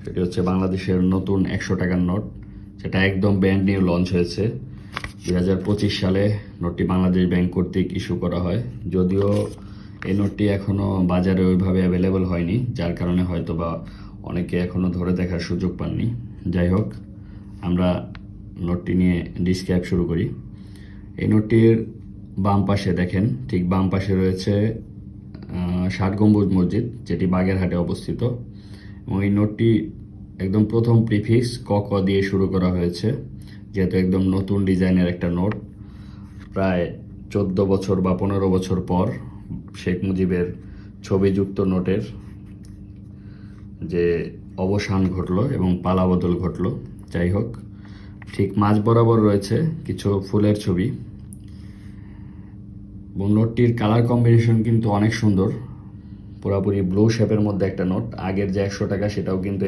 সেটি হচ্ছে বাংলাদেশের নতুন 100 টাকার নোট, যেটা একদম ব্র্যান্ড নিউ লঞ্চ হয়েছে 2025 সালে। নোটটি বাংলাদেশ ব্যাংক কর্তৃক ইস্যু করা হয়। যদিও এই নোটটি এখনও বাজারে ওইভাবে অ্যাভেলেবল হয়নি, যার কারণে হয়তো বা অনেকে এখনও ধরে দেখার সুযোগ পাননি। যাই হোক, আমরা নোটটি নিয়ে ডিসক্রাইব শুরু করি। এই নোটটির বাম পাশে দেখেন, ঠিক বাম পাশে রয়েছে 60 গম্বুজ মসজিদ, যেটি বাগেরহাটে অবস্থিত। এবং এই নোটটি একদম প্রথম প্রিফিক্স ক দিয়ে শুরু করা হয়েছে, যেহেতু একদম নতুন ডিজাইনের একটা নোট। প্রায় 14 বছর বা 15 বছর পর শেখ মুজিবের ছবিযুক্ত নোটের যে অবসান ঘটলো এবং পালাবদল ঘটলো। যাই হোক, ঠিক মাঝ বরাবর রয়েছে কিছু ফুলের ছবি এবং নোটটির কালার কম্বিনেশন কিন্তু অনেক সুন্দর। পুরাপুরি ব্লু শেপের মধ্যে একটা নোট। আগের যে 100 টাকা সেটাও কিন্তু